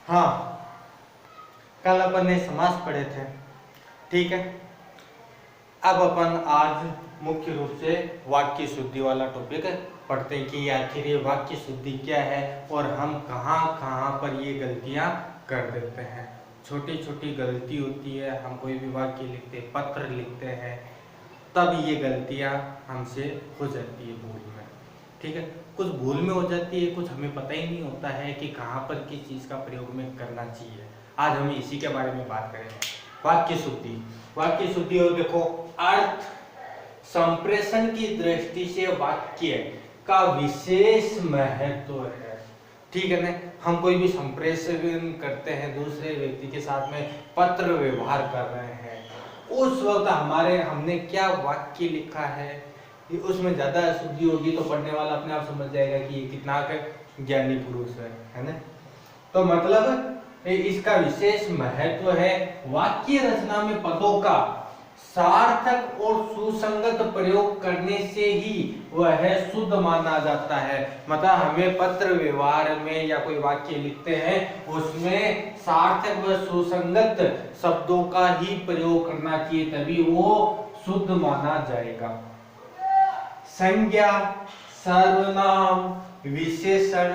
हाँ, कल अपन ने समास पढ़े थे, ठीक है। अब अपन आज मुख्य रूप से वाक्य शुद्धि वाला टॉपिक पढ़ते हैं कि आखिर ये वाक्य शुद्धि क्या है और हम कहाँ कहाँ पर ये गलतियाँ कर देते हैं। छोटी छोटी गलती होती है, हम कोई भी वाक्य लिखते हैं, पत्र लिखते हैं, तब ये गलतियाँ हमसे हो जाती है भूल में, ठीक है। कुछ भूल में हो जाती है, कुछ हमें पता ही नहीं होता है कि कहाँ पर किस चीज़ का प्रयोग में करना चाहिए। आज हम इसी के बारे में बात करेंगे, वाक्य शुद्धि। वाक्य शुद्धि और देखो, अर्थ संप्रेषण की दृष्टि से वाक्य का विशेष महत्व है, ठीक है ना। हम कोई भी संप्रेषण करते हैं, दूसरे व्यक्ति के साथ में पत्र व्यवहार कर रहे हैं, उस वक्त हमने क्या वाक्य लिखा है, उसमें ज्यादा शुद्धि होगी तो पढ़ने वाला अपने आप समझ जाएगा कि ये कितना ज्ञानी पुरुष है ना। तो मतलब इसका विशेष महत्व है। वाक्य रचना में पदों का सार्थक और सुसंगत प्रयोग करने से ही वह शुद्ध माना जाता है। मतलब हमें पत्र व्यवहार में या कोई वाक्य लिखते हैं, उसमें सार्थक व सुसंगत शब्दों का ही प्रयोग करना चाहिए, तभी वो शुद्ध माना जाएगा। संज्ञा, सर्वनाम, विशेषण,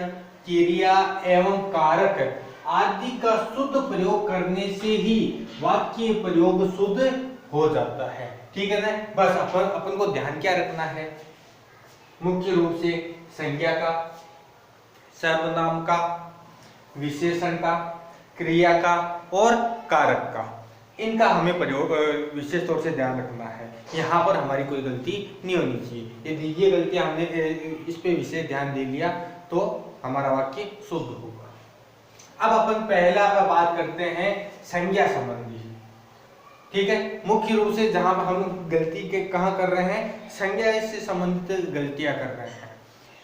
क्रिया एवं कारक आदि का शुद्ध प्रयोग करने से ही वाक्य प्रयोग शुद्ध हो जाता है, ठीक है ना। बस अपन को ध्यान क्या रखना है, मुख्य रूप से संज्ञा का, सर्वनाम का, विशेषण का, क्रिया का और कारक का, इनका हमें प्रयोग विशेष तौर से ध्यान रखना है। यहाँ पर हमारी कोई गलती नहीं होनी चाहिए। यदि ये गलती हमने इस पे विशेष ध्यान दे लिया तो हमारा वाक्य शुद्ध होगा। अब अपन पहला बात करते हैं संज्ञा संबंधी, ठीक है। मुख्य रूप से जहां हम गलती के कहाँ कर रहे हैं, संज्ञा से संबंधित गलतियां कर रहे हैं,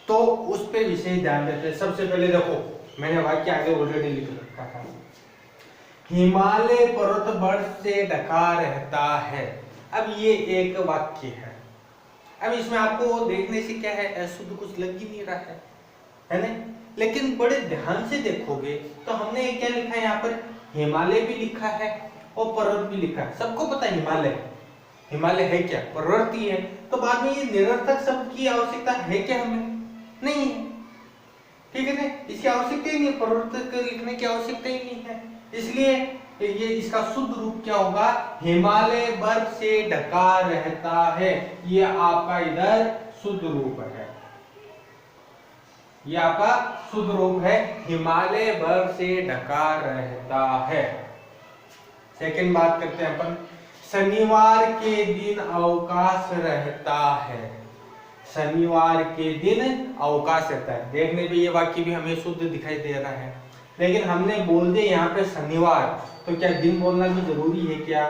तो उस पे विशेष ध्यान देते हैं। सबसे पहले देखो, मैंने वाक्य आगे ऑलरेडी लिख रखा था, हिमालय पर्वत बर्फ से ढका रहता है। अब ये एक वाक्य है। अब इसमें आपको देखने से क्या है, अशुद्ध कुछ लग ही नहीं रहा है ना। लेकिन बड़े ध्यान से देखोगे तो हमने क्या लिखा है यहाँ पर, हिमालय भी लिखा है और पर्वत भी लिखा है। सबको पता है हिमालय है क्या, पर्वत ही है। तो बाद में ये निरर्थक शब्द की आवश्यकता है क्या, हमें नहीं है, ठीक है ना। इसकी आवश्यकता ही नहीं है, पर्वत लिखने की आवश्यकता ही नहीं है। इसलिए ये इसका शुद्ध रूप क्या होगा, हिमालय बर्फ से ढका रहता है। ये आपका इधर शुद्ध रूप है, ये आपका शुद्ध रूप है, हिमालय बर्फ से ढका रहता है। सेकंड बात करते हैं अपन, शनिवार के दिन अवकाश रहता है। शनिवार के दिन अवकाश रहता है। देखने पे ये वाक्य भी हमें शुद्ध दिखाई दे रहा है, लेकिन हमने बोल दिया यहाँ पे शनिवार, तो क्या दिन बोलना भी जरूरी है क्या,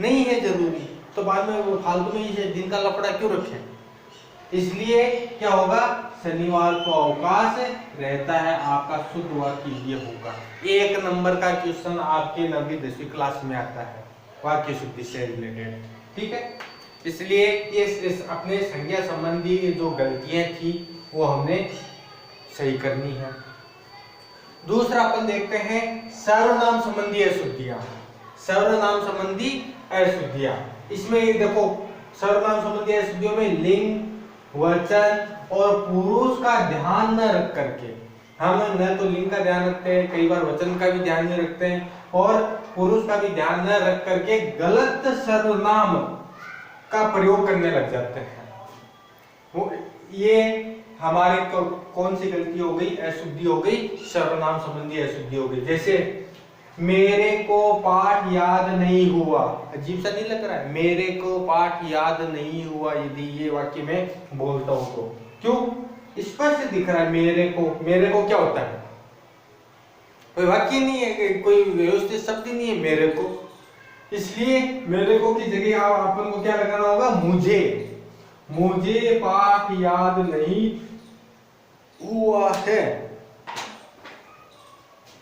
नहीं है जरूरी। तो बाद में वो फालतू में इसे दिन का लफड़ा क्यों रखें। इसलिए क्या होगा, शनिवार को अवकाश रहता है, आपका शुद्ध वाक्य ये होगा। 1 नंबर का क्वेश्चन आपके 9वीं 10वीं क्लास में आता है वाक्य शुद्धि से रिलेटेड, ठीक है। इसलिए इस अपने संज्ञा संबंधी जो गलतियां थी वो हमने सही करनी है। दूसरा अपन देखते हैं सर्वनाम संबंधी अशुद्धियां। सर्वनाम संबंधी अशुद्धियां, इसमें देखो, सर्वनाम संबंधी अशुद्धियों में लिंग, वचन और पुरुष का ध्यान न रख करके, हम न तो लिंग का ध्यान रखते हैं, कई बार वचन का भी ध्यान नहीं रखते हैं और पुरुष का भी ध्यान न रख करके गलत सर्वनाम का प्रयोग करने लग जाते हैं। वो ये हमारे कौन सी गलती हो गई, अशुद्धि हो गई, सर्वनाम संबंधी अशुद्धि हो गई। जैसे मेरे को पाठ याद नहीं हुआ, अजीब सा नहीं लग रहा है, मेरे को पाठ याद नहीं हुआ। यदि ये वाक्य में बोलता हूं तो क्यों, स्पष्ट दिख रहा है। मेरे को क्या होता है, कोई वाक्य नहीं है, कोई व्यवस्थित शब्द नहीं है मेरे को। इसलिए मेरे को की जगह अपन को क्या लगाना होगा, मुझे पाठ याद नहीं हुआ है।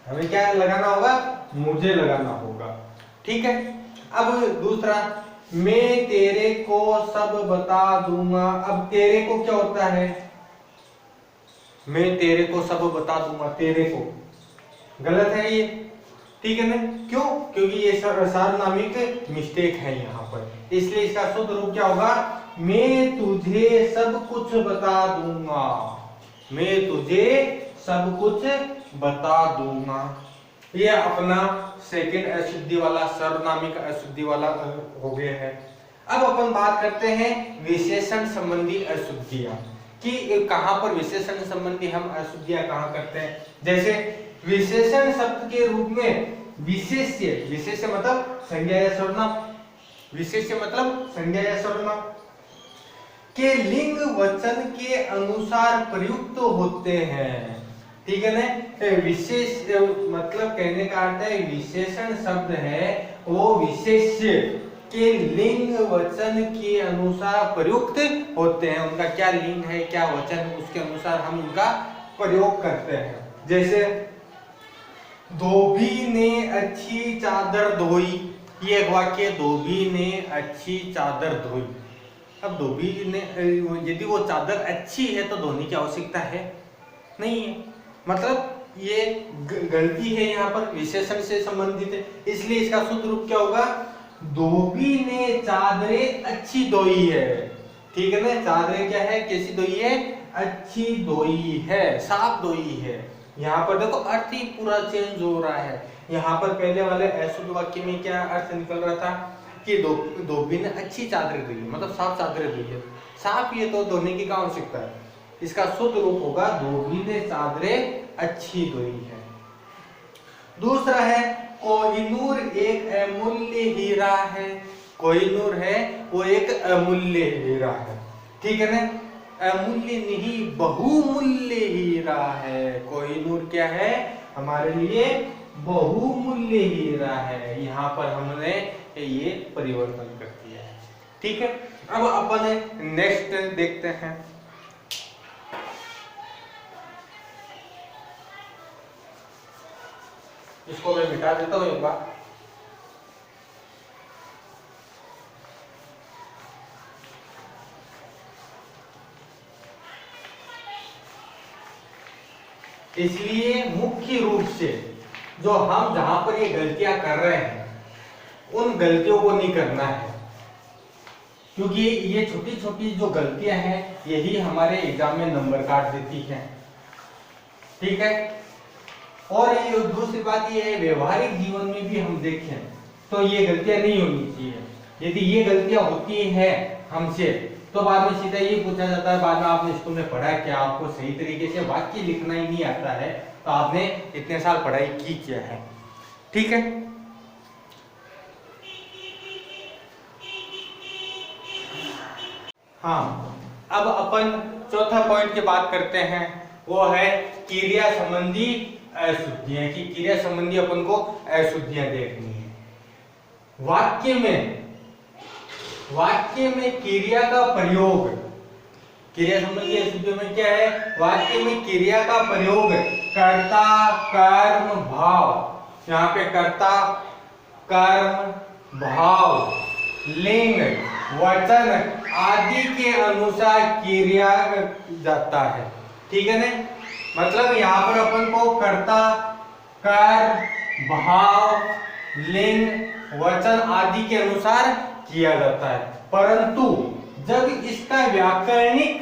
हमें क्या लगाना होगा, मुझे लगाना होगा, ठीक है। अब दूसरा, मैं तेरे को सब बता दूंगा। अब तेरे को क्या होता है, मैं तेरे को सब बता दूंगा, तेरे को गलत है ये, ठीक है ना? क्यों? क्योंकि ये सार्वनामिक मिस्टेक है यहाँ पर, इसलिए इसका शुद्ध रूप क्या होगा? मैं तुझे सब कुछ बता दूंगा, मैं तुझे सब कुछ बता दूंगा। ये अपना सेकंड अशुद्धि वाला, सर्वनामिक अशुद्धि वाला हो गया है। अब अपन बात करते हैं विशेषण संबंधी अशुद्धियां, कि कहां पर विशेषण संबंधी हम अशुद्धियां कहां करते हैं। जैसे विशेषण शब्द के रूप में विशेष्य, विशेष्य मतलब संज्ञा या सर्वनाम, विशेष्य मतलब संज्ञा या सर्वनाम के लिंग वचन के अनुसार प्रयुक्त होते हैं, ठीक है ना? विशेष मतलब कहने का अर्थ है विशेषण शब्द है वो विशेष्य के लिंग वचन के अनुसार प्रयुक्त होते हैं। उनका क्या लिंग है, क्या वचन, उसके अनुसार हम उनका प्रयोग करते हैं। जैसे धोबी ने अच्छी चादर धोई, ये एक वाक्य, धोबी ने अच्छी चादर धोई। अब धोबी ने, यदि वो चादर अच्छी है तो धोने की आवश्यकता है नहीं है, मतलब ये गलती है यहाँ पर, विशेषण से संबंधित है, इसलिए इसका शुद्ध रूप क्या होगा? धोबी ने चादरें अच्छी धोई है, ठीक है ना? चादरें क्या है, कैसी धोई है? अच्छी धोई है, साफ धोई है। यहाँ पर देखो अर्थ ही पूरा चेंज हो रहा है। यहाँ पर पहले वाले अशुद्ध वाक्य में क्या अर्थ निकल रहा था कि धोबी ने अच्छी चादरें धोई, मतलब साफ चादरें धोई है। साफ ये तो धोने की क्या आवश्यकता है? इसका शुद्ध रूप होगा धोबी ने चादरें अच्छी धोई है। दूसरा है कोहिनूर एक अमूल्य हीरा है, कोहिनूर है वो एक अमूल्य हीरा है, ठीक है ना? अमूल्य नहीं बहुमूल्य हीरा है। कोहिनूर क्या है? हमारे लिए बहुमूल्य हीरा है। यहाँ पर हमने ये परिवर्तन कर दिया है, ठीक है? अब अपन नेक्स्ट देखते हैं। इसको मैं मिटा देता हूं एक बार। इसलिए मुख्य रूप से जो हम जहां पर ये गलतियां कर रहे हैं उन गलतियों को नहीं करना है, क्योंकि ये छोटी छोटी जो गलतियां हैं यही हमारे एग्जाम में नंबर काट देती हैं, ठीक है? और ये दूसरी बात ये है, व्यवहारिक जीवन में भी हम देखें तो ये गलतियां नहीं होनी चाहिए। यदि ये गलतियां होती हैं हमसे तो बाद में सीधा ये पूछा जाता है, बाद में आपने स्कूल में पढ़ा क्या, आपको सही तरीके से वाक्य लिखना ही नहीं आता है तो आपने इतने साल पढ़ाई की क्या है, ठीक है? हाँ, अब अपन चौथा पॉइंट की बात करते हैं, वो है क्रिया संबंधी अशुद्धियां, की क्रिया संबंधी अपन को अशुद्धियां देखनी है। वाक्य में क्रिया का प्रयोग, क्रिया संबंधी अशुद्धियों में क्या है? वाक्य में क्रिया का प्रयोग कर्ता कर्म भाव, यहाँ पे कर्ता कर्म भाव लिंग वचन आदि के अनुसार क्रिया जाता है, ठीक है ना? मतलब यहाँ पर अपन को कर्ता कर्म भाव लिंग वचन आदि के अनुसार किया जाता है, परंतु जब इसका व्याकरणिक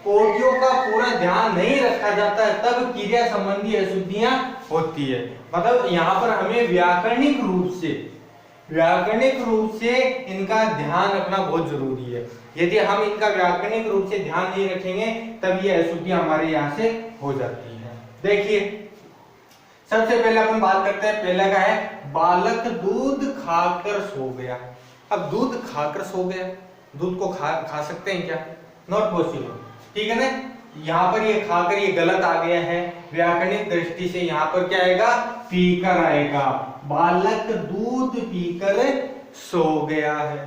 कोटियों का पूरा ध्यान नहीं रखा जाता है तब क्रिया संबंधी अशुद्धियां होती है। मतलब यहाँ पर हमें व्याकरणिक रूप से इनका ध्यान रखना बहुत जरूरी है। यदि हम इनका व्याकरणिक रूप से ध्यान नहीं रखेंगे तब ये अशुद्धियां हमारे यहाँ से हो जाती है। देखिए सबसे पहले अपन बात करते हैं, पहला का है बालक दूध खाकर सो गया। अब दूध खाकर सो गया, दूध को खा सकते हैं क्या? नॉट पॉसिबल, ठीक है ना? यहाँ पर ये खाकर ये गलत आ गया है, व्याकरणिक दृष्टि से यहाँ पर क्या आएगा? पीकर आएगा। बालक दूध पीकर सो गया है।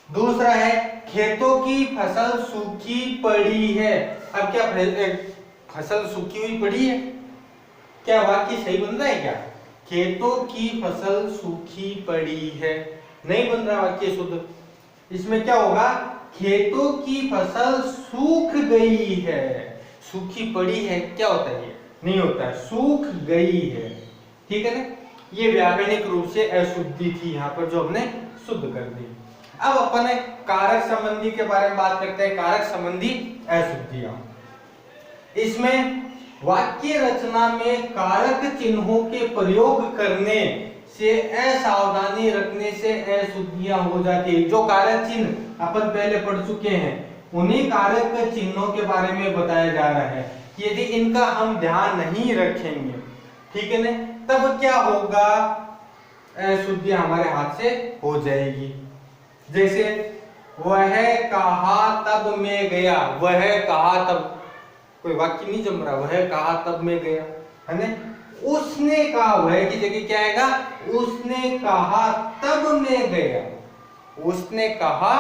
दूसरा है खेतों की फसल सूखी पड़ी है। अब क्या फसल सूखी हुई पड़ी है? क्या वाक्य सही बन रहा है क्या? खेतों की फसल सूखी पड़ी है, नहीं बन रहा वाक्य शुद्ध। इसमें क्या होगा? खेतों की फसल सूख गई है। सूखी पड़ी है क्या होता है? ये नहीं होता है, सूख गई है। ठीक है ना, ये व्याकरणिक रूप से अशुद्धि थी यहाँ पर जो हमने शुद्ध कर दी। अब अपन कारक संबंधी के बारे में बात करते हैं, कारक संबंधी अशुद्धियां। इसमें वाक्य रचना में कारक चिन्हों के प्रयोग करने से, असावधानी रखने से अशुद्धियां हो जाती है। जो कारक चिन्ह अपन पहले पढ़ चुके हैं, उन्हीं कारक चिन्हों के बारे में बताया जा रहा है कि यदि इनका हम ध्यान नहीं रखेंगे, ठीक है ना, तब क्या होगा, अशुद्धियां हमारे हाथ से हो जाएगी। जैसे वह कहा तब मैं गया, वह कहा तब, कोई वाक्य नहीं जम रहा, वह कहा तब मैं गया, है ना। उसने कहा, वह की जगह क्या आएगा, उसने कहा तब मैं गया, उसने कहा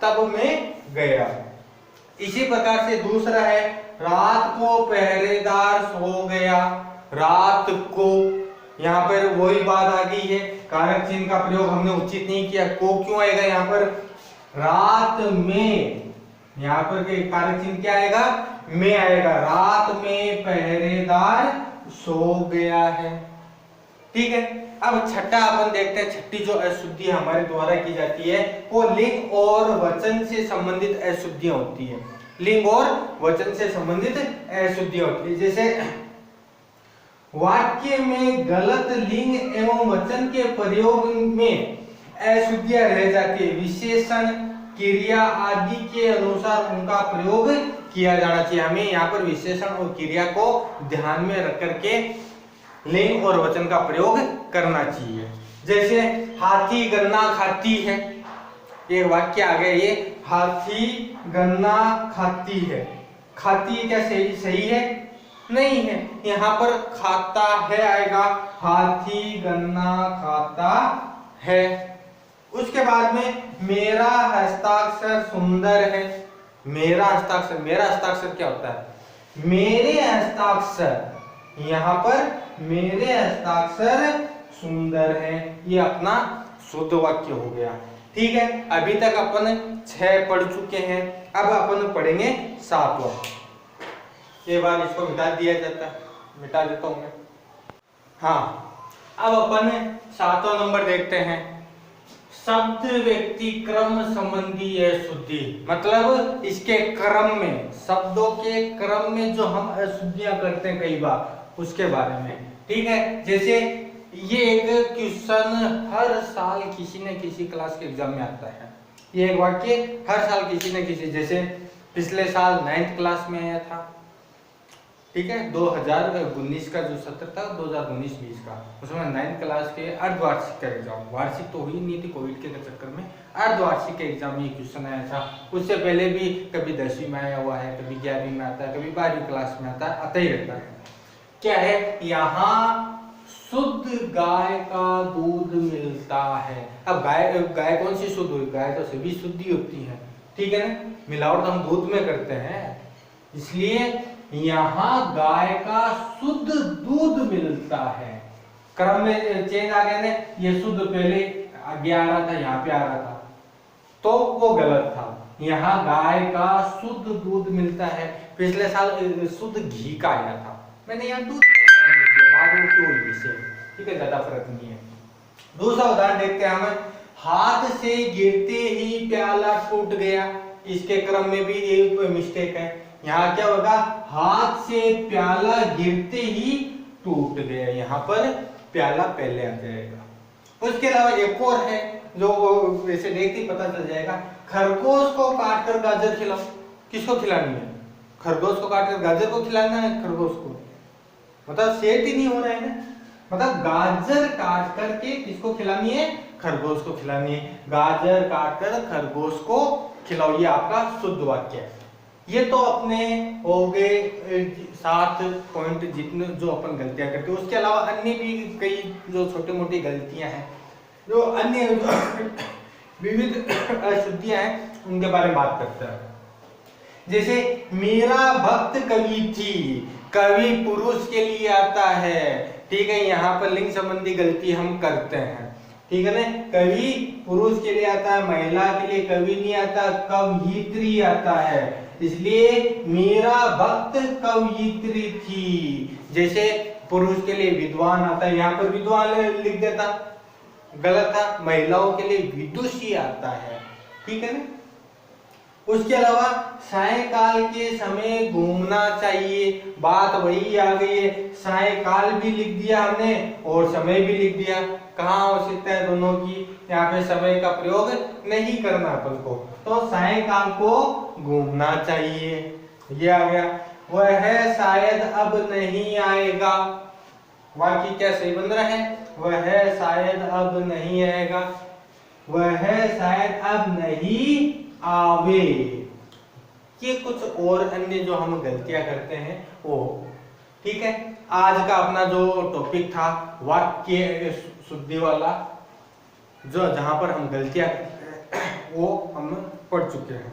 तब मैं गया। इसी प्रकार से दूसरा है, रात को पहरेदार सो गया, रात को, यहाँ पर वही बात आ गई है, कारक चिन्ह का प्रयोग हमने उचित नहीं किया। को क्यों आएगा यहाँ पर, रात में, यहाँ पर के कारक चिन्ह क्या आएगा, में आएगा, रात में पहरेदार सो गया है। ठीक है, अब छठा अपन देखते हैं, छठी जो अशुद्धि हमारे द्वारा की जाती है वो लिंग और वचन से संबंधित अशुद्धियां होती है। लिंग और वचन से संबंधित अशुद्धियां होती है। जैसे वाक्य में गलत लिंग एवं वचन के प्रयोग में अशुद्धियां रह जाती है, विशेषण क्रिया आदि के अनुसार उनका प्रयोग किया जाना चाहिए। हमें यहाँ पर विशेषण और क्रिया को ध्यान में रख करके लिंग और वचन का प्रयोग करना चाहिए। जैसे हाथी गन्ना खाती है, एक वाक्य आ गया, ये हाथी गन्ना खाती है, खाती क्या सही है, नहीं है, यहाँ पर खाता है आएगा, हाथी गन्ना खाता है। उसके बाद में मेरा हस्ताक्षर सुंदर है, मेरा हस्ताक्षर, मेरा हस्ताक्षर क्या होता है, मेरे हस्ताक्षर, यहाँ पर मेरे हस्ताक्षर सुंदर है, ये अपना शुद्ध वाक्य हो गया। ठीक है, अभी तक अपन 6 पढ़ चुके हैं, अब अपन पढ़ेंगे 7वां। ये बार इसको मिटा दिया जाता है, मिटा देता हूं मैं। हाँ, अब अपन 7वां नंबर देखते हैं, शब्द व्यक्ति क्रम संबंधी अशुद्धि। मतलब इसके क्रम में, शब्दों के क्रम में जो हम अशुद्धियां करते हैं कई बार, उसके बारे में। ठीक है, जैसे ये एक क्वेश्चन हर साल किसी न किसी क्लास के एग्जाम में आता है, ये एक वाक्य हर साल किसी न किसी, जैसे पिछले साल 9th क्लास में आया था, ठीक है, 2019 का जो सत्र था, 2019-20 का, उसमें 9th क्लास के अर्धवार्षिक का एग्जाम, वार्षिक तो हुई नहीं थी कोविड के चक्कर में, अर्धवार्षिक के एग्जाम में ये क्वेश्चन आया था। उससे पहले भी कभी 10वीं में आया हुआ है, कभी 11वीं में आता है, कभी 12वीं क्लास में आता है, आता ही रहता है। क्या है, यहाँ शुद्ध गाय का दूध मिलता है। अब गाय कौन सी शुद्ध हुई, गाय तो सभी शुद्धि होती है, ठीक है ना, मिलावट हम दूध में करते हैं, इसलिए यहाँ गाय का शुद्ध दूध मिलता है। क्रम में चेंज आ गया ना, ये शुद्ध पहले आगे आ रहा था, यहाँ पे आ रहा था, तो वो गलत था। यहाँ गाय का शुद्ध दूध मिलता है, पिछले साल शुद्ध घी का आया था, मैंने यहाँ दूध ठीक है, ज्यादा फर्क नहीं है। दूसरा उदाहरण देखते हैं हम, हाथ से गिरते ही प्याला टूट गया, इसके क्रम में भी एक मिस्टेक है। यहाँ क्या होगा, हाथ से प्याला गिरते ही टूट गया, यहाँ पर प्याला पहले आ जाएगा। उसके अलावा एक और है जो वैसे देखते ही पता चल जाएगा, खरगोश को काटकर गाजर खिलाओ, किसको खिलानी है, खरगोश को काटकर गाजर को खिलाना है, खरगोश को, मतलब सेट ही नहीं हो रहा है ना, मतलब गाजर काट करके किसको खिलानी है, खरगोश को खिलानी है, गाजर काटकर खरगोश को खिलाओ, ये आपका शुद्ध वाक्य है। ये तो अपने हो गए 7 पॉइंट जितने जो अपन गलतियां करते हैं। उसके अलावा अन्य भी कई जो छोटी मोटी गलतियां हैं, जो अन्य विविध अशुद्धियां हैं, उनके बारे में बात करते हैं। जैसे मेरा भक्त कवि थी, कवि पुरुष के लिए आता है, ठीक है, यहाँ पर लिंग संबंधी गलती हम करते हैं, ठीक है ना, कवि पुरुष के लिए आता है, महिला के लिए कवि नहीं आता, कवयित्री आता है। इसलिए मीरा भक्त कवयित्री थी। जैसे पुरुष के लिए विद्वान आता है, यहाँ पर विद्वान लिख देता, गलत था, महिलाओं के लिए विदुषी आता है, ठीक है ना। उसके अलावा सायंकाल के समय घूमना चाहिए, बात वही आ गई है, सायंकाल भी लिख दिया हमने और समय भी लिख दिया। कहाँ आवश्यकता है दोनों की, यहाँ पे समय का प्रयोग नहीं करना अपन को, तो सायंकाल को घूमना चाहिए, ये आ गया। वह शायद अब नहीं आएगा, वाक्य क्या सही बन रहा है, वह शायद अब नहीं आएगा, वह शायद अब नहीं आवे। ये कुछ और अन्य जो हम गलतियां करते हैं वो, ठीक है। आज का अपना जो टॉपिक था वाक्य शुद्धि वाला, जो जहां पर हम गलतियां वो हम पढ़ चुके हैं।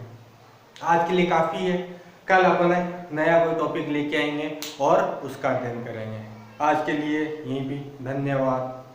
आज के लिए काफी है, कल अपन नया कोई टॉपिक लेके आएंगे और उसका अध्ययन करेंगे। आज के लिए यहीं भी, धन्यवाद।